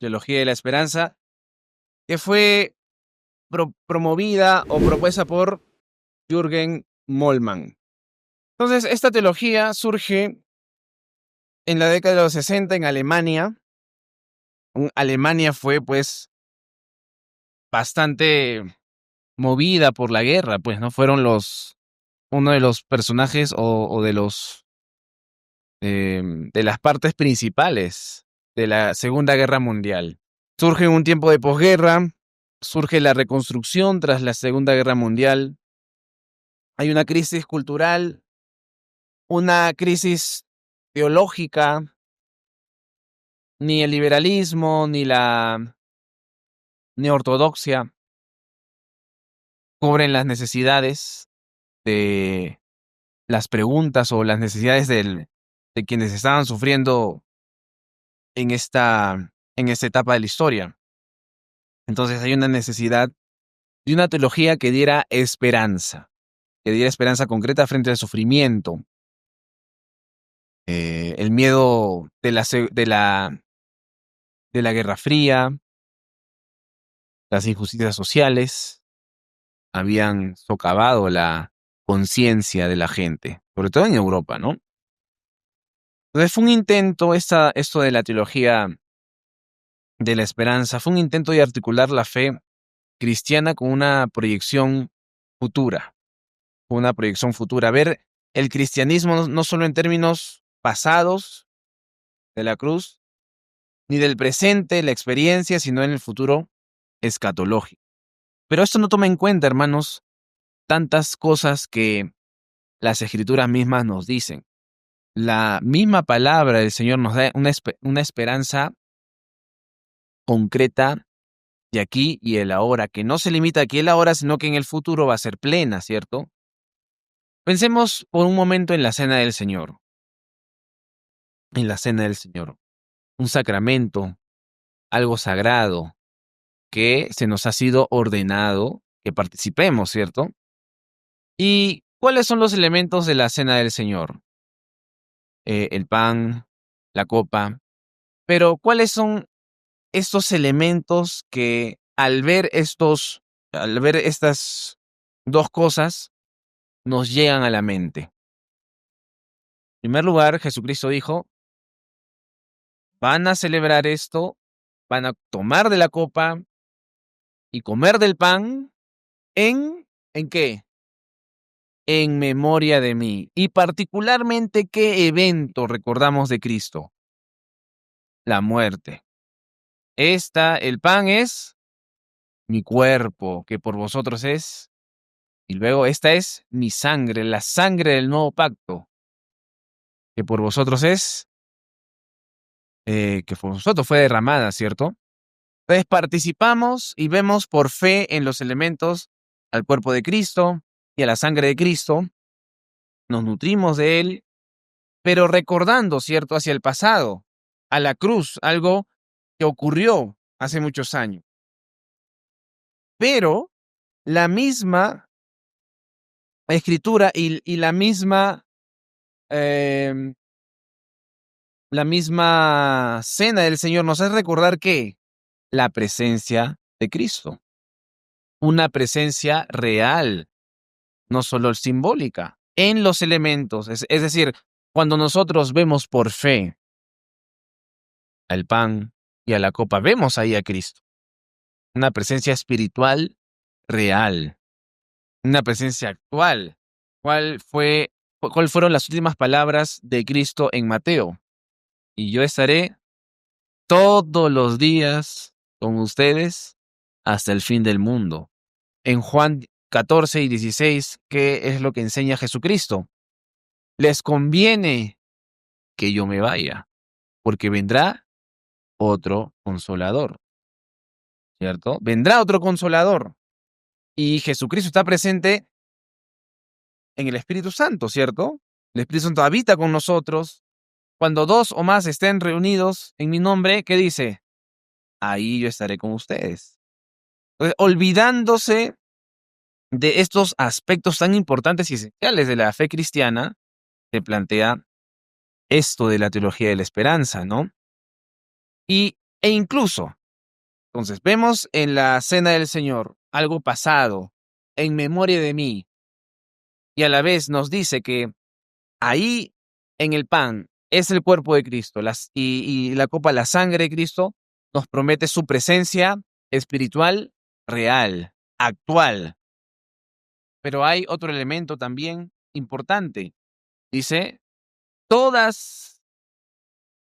teología de la esperanza, que fue promovida o propuesta por Jürgen Moltmann. Entonces, esta teología surge en la década de los 60 en Alemania. Alemania fue, pues, bastante movida por la guerra, pues, ¿no? Fueron uno de los personajes o de de las partes principales de la Segunda Guerra Mundial. Surge un tiempo de posguerra, surge la reconstrucción tras la Segunda Guerra Mundial. Hay una crisis cultural, una crisis teológica. Ni el liberalismo ni la neortodoxia cubren las necesidades de las preguntas o las necesidades de quienes estaban sufriendo en esta etapa de la historia. Entonces hay una necesidad de una teología que diera esperanza concreta frente al sufrimiento, el miedo de la Guerra Fría, las injusticias sociales habían socavado la conciencia de la gente, sobre todo en Europa, ¿no? Entonces fue un intento, esto de la teología de la esperanza, fue un intento de articular la fe cristiana con una proyección futura, ver el cristianismo no solo en términos pasados de la cruz, ni del presente, la experiencia, sino en el futuro escatológico. Pero esto no toma en cuenta, hermanos, tantas cosas que las escrituras mismas nos dicen. La misma palabra del Señor nos da una esperanza concreta de aquí y el ahora, que no se limita aquí y el ahora, sino que en el futuro va a ser plena, ¿cierto? Pensemos por un momento en la Cena del Señor. En la Cena del Señor. Un sacramento, algo sagrado, que se nos ha sido ordenado que participemos, ¿cierto? ¿Y cuáles son los elementos de la Cena del Señor? El pan, la copa. Pero, ¿cuáles son estos elementos que al ver estas dos cosas, nos llegan a la mente? En primer lugar, Jesucristo dijo, van a celebrar esto, van a tomar de la copa y comer del pan ¿en qué? En memoria de mí. Y particularmente, ¿qué evento recordamos de Cristo? La muerte. El pan es mi cuerpo, que por vosotros es. Y luego esta es mi sangre, la sangre del nuevo pacto, que por vosotros es, que por vosotros fue derramada, ¿cierto? Entonces participamos y vemos por fe en los elementos al cuerpo de Cristo y a la sangre de Cristo. Nos nutrimos de él, pero recordando, ¿cierto?, hacia el pasado, a la cruz, algo que ocurrió hace muchos años. Pero la misma escritura y la misma cena del Señor nos hace recordar que la presencia de Cristo, una presencia real, no solo simbólica, en los elementos. Es decir, cuando nosotros vemos por fe al pan y a la copa, vemos ahí a Cristo. Una presencia espiritual real, una presencia actual. ¿Cuáles fueron las últimas palabras de Cristo en Mateo? Y yo estaré todos los días con ustedes hasta el fin del mundo. En Juan 14 y 16, ¿qué es lo que enseña Jesucristo? Les conviene que yo me vaya, porque vendrá otro consolador, ¿cierto? Vendrá otro consolador. Y Jesucristo está presente en el Espíritu Santo, ¿cierto? El Espíritu Santo habita con nosotros. Cuando dos o más estén reunidos en mi nombre, ¿qué dice? Ahí yo estaré con ustedes. Entonces, olvidándose de estos aspectos tan importantes y esenciales de la fe cristiana, se plantea esto de la teología de la esperanza, ¿no? Y E incluso, entonces, vemos en la cena del Señor algo pasado, en memoria de mí, y a la vez nos dice que ahí en el pan es el cuerpo de Cristo y la copa, la sangre de Cristo, nos promete su presencia espiritual real, actual. Pero hay otro elemento también importante. Dice, todas,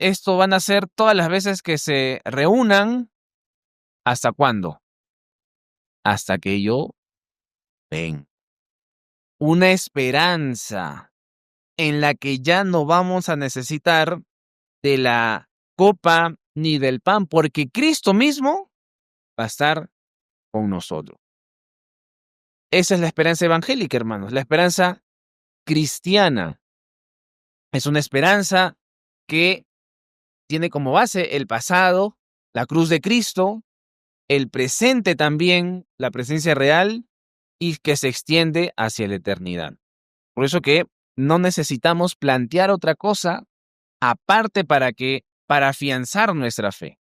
esto van a ser todas las veces que se reúnan, ¿hasta cuándo? Hasta que yo venga. Una esperanza en la que ya no vamos a necesitar de la copa ni del pan, porque Cristo mismo va a estar con nosotros. Esa es la esperanza evangélica, hermanos, la esperanza cristiana. Es una esperanza que tiene como base el pasado, la cruz de Cristo, el presente también, la presencia real, y que se extiende hacia la eternidad. Por eso que no necesitamos plantear otra cosa aparte para afianzar nuestra fe.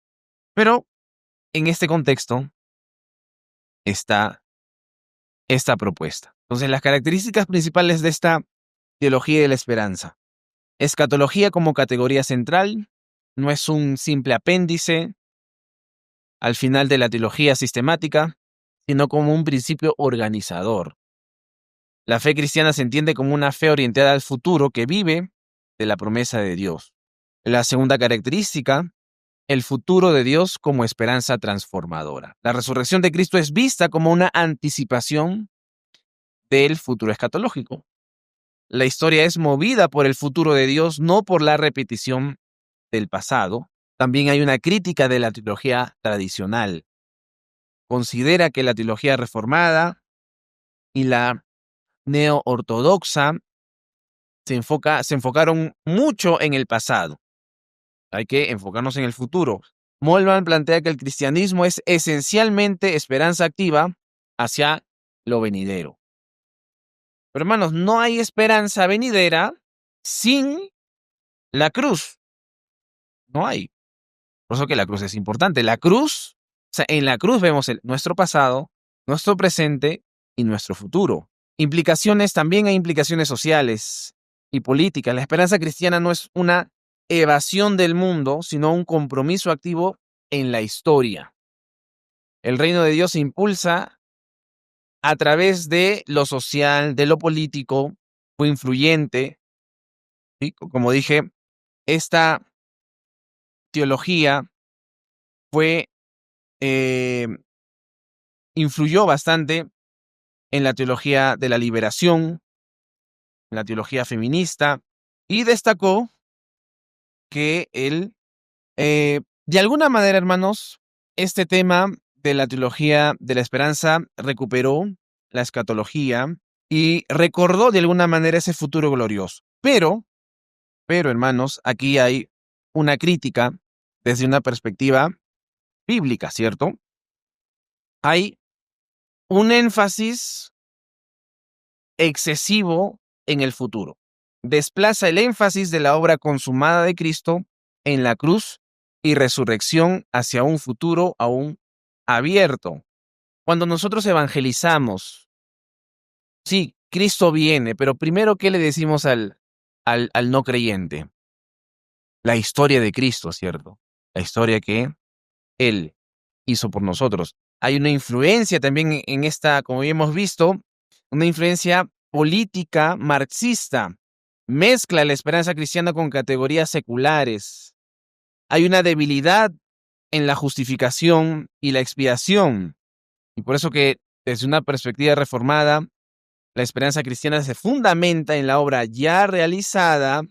Pero en este contexto está esta propuesta. Entonces, las características principales de esta teología de la esperanza. Escatología como categoría central, no es un simple apéndice al final de la teología sistemática, sino como un principio organizador. La fe cristiana se entiende como una fe orientada al futuro que vive de la promesa de Dios. La segunda característica, el futuro de Dios como esperanza transformadora. La resurrección de Cristo es vista como una anticipación del futuro escatológico. La historia es movida por el futuro de Dios, no por la repetición del pasado. También hay una crítica de la teología tradicional. Considera que la teología reformada y la neo-ortodoxa se enfocaron mucho en el pasado. Hay que enfocarnos en el futuro. Moltmann plantea que el cristianismo es esencialmente esperanza activa hacia lo venidero. Pero hermanos, no hay esperanza venidera sin la cruz. No hay. Por eso que la cruz es importante. La cruz, o sea, en la cruz vemos nuestro pasado, nuestro presente y nuestro futuro. También hay implicaciones sociales y políticas. La esperanza cristiana no es una evasión del mundo, sino un compromiso activo en la historia. El reino de Dios se impulsa a través de lo social, de lo político, fue influyente. ¿Sí? Como dije, esta teología fue, influyó bastante en la teología de la liberación, en la teología feminista, y destacó que de alguna manera, hermanos, este tema de la teología de la esperanza recuperó la escatología y recordó de alguna manera ese futuro glorioso. Pero, hermanos, aquí hay una crítica desde una perspectiva bíblica, ¿cierto? Hay un énfasis excesivo en el futuro. Desplaza el énfasis de la obra consumada de Cristo en la cruz y resurrección hacia un futuro aún abierto. Cuando nosotros evangelizamos, sí, Cristo viene, pero primero, ¿qué le decimos al no creyente? La historia de Cristo, ¿cierto? La historia que Él hizo por nosotros. Hay una influencia también en esta, como ya hemos visto, una influencia política marxista. Mezcla la esperanza cristiana con categorías seculares. Hay una debilidad en la justificación y la expiación. Y por eso que desde una perspectiva reformada, la esperanza cristiana se fundamenta en la obra ya realizada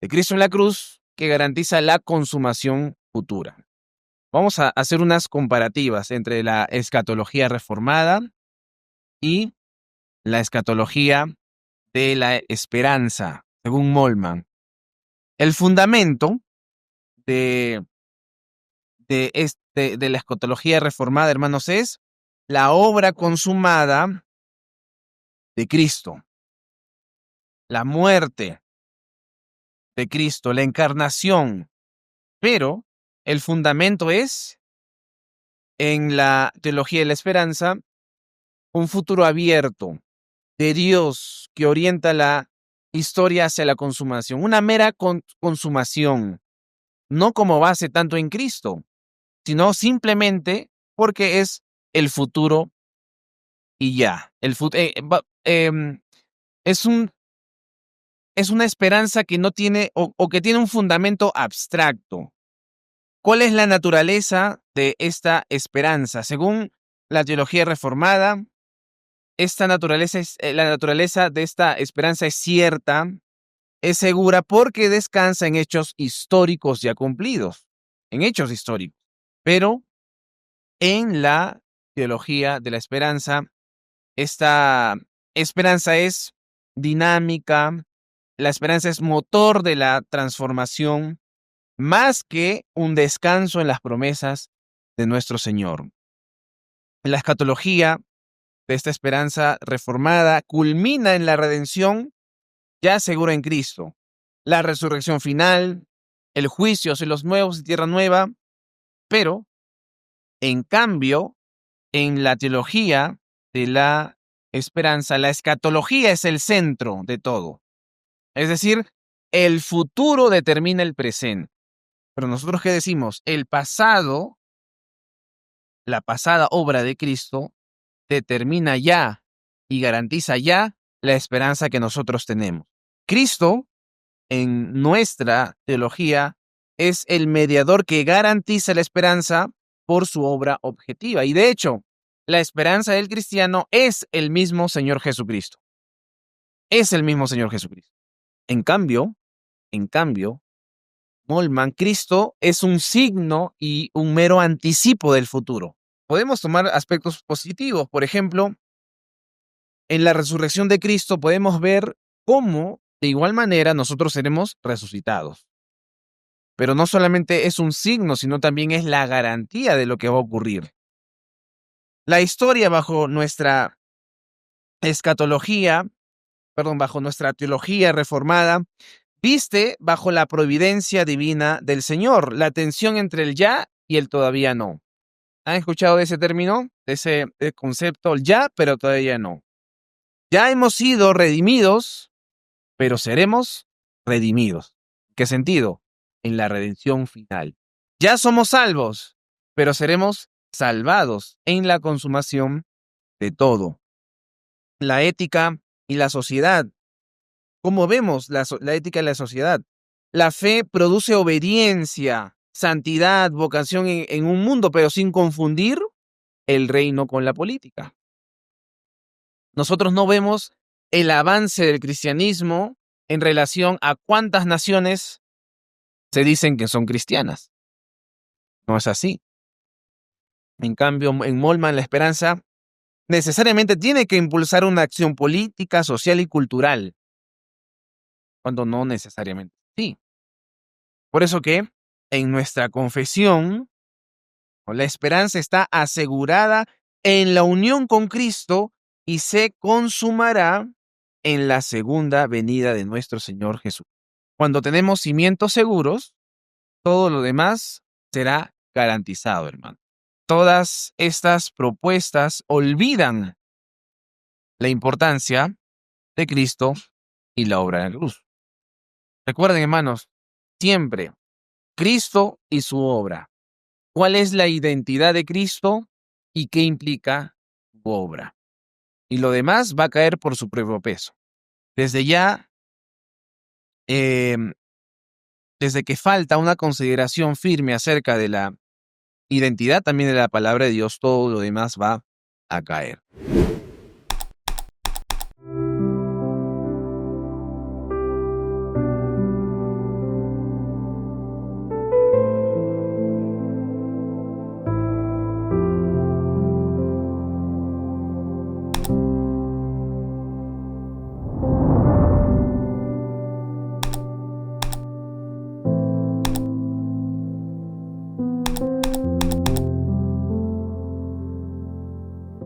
de Cristo en la cruz, que garantiza la consumación futura. Vamos a hacer unas comparativas entre la escatología reformada y la escatología de la esperanza, según Moltmann. El fundamento de la escatología reformada, hermanos, es la obra consumada de Cristo, la muerte de Cristo, la encarnación. Pero el fundamento es, en la teología de la esperanza, un futuro abierto de Dios que orienta la historia hacia la consumación, una mera consumación, no como base tanto en Cristo, sino simplemente porque es el futuro y ya. Es una esperanza que no tiene o que tiene un fundamento abstracto. ¿Cuál es la naturaleza de esta esperanza? Según la teología reformada, la naturaleza de esta esperanza es cierta, es segura porque descansa en hechos históricos ya cumplidos, en hechos históricos. Pero en la teología de la esperanza, esta esperanza es dinámica, la esperanza es motor de la transformación, más que un descanso en las promesas de nuestro Señor. La escatología de esta esperanza reformada culmina en la redención ya segura en Cristo, la resurrección final, el juicio sobre los nuevos y tierra nueva, pero, en cambio, en la teología de la esperanza, la escatología es el centro de todo. Es decir, el futuro determina el presente. Pero nosotros, ¿qué decimos? El pasado, la pasada obra de Cristo, determina ya y garantiza ya la esperanza que nosotros tenemos. Cristo, en nuestra teología, es el mediador que garantiza la esperanza por su obra objetiva. Y de hecho, la esperanza del cristiano es el mismo Señor Jesucristo. Es el mismo Señor Jesucristo. En cambio, Molman, Cristo es un signo y un mero anticipo del futuro. Podemos tomar aspectos positivos. Por ejemplo, en la resurrección de Cristo podemos ver cómo, de igual manera, nosotros seremos resucitados. Pero no solamente es un signo, sino también es la garantía de lo que va a ocurrir. La historia bajo nuestra bajo nuestra teología reformada, viste bajo la providencia divina del Señor, la tensión entre el ya y el todavía no. ¿Han escuchado de ese término, de ese concepto, el ya, pero todavía no? Ya hemos sido redimidos, pero seremos redimidos. ¿Qué sentido? En la redención final. Ya somos salvos, pero seremos salvados en la consumación de todo. La ética y la sociedad. ¿Cómo vemos la ética y la sociedad? La fe produce obediencia, santidad, vocación en un mundo, pero sin confundir el reino con la política. Nosotros no vemos el avance del cristianismo en relación a cuántas naciones se dicen que son cristianas. No es así. En cambio, en Molman la esperanza necesariamente tiene que impulsar una acción política, social y cultural, cuando no necesariamente sí. Por eso que en nuestra confesión, la esperanza está asegurada en la unión con Cristo y se consumará en la segunda venida de nuestro Señor Jesús. Cuando tenemos cimientos seguros, todo lo demás será garantizado, hermano. Todas estas propuestas olvidan la importancia de Cristo y la obra de la cruz. Recuerden, hermanos, siempre Cristo y su obra. ¿Cuál es la identidad de Cristo y qué implica su obra? Y lo demás va a caer por su propio peso. Desde ya, desde que falta una consideración firme acerca de la identidad también de la palabra de Dios, todo lo demás va a caer.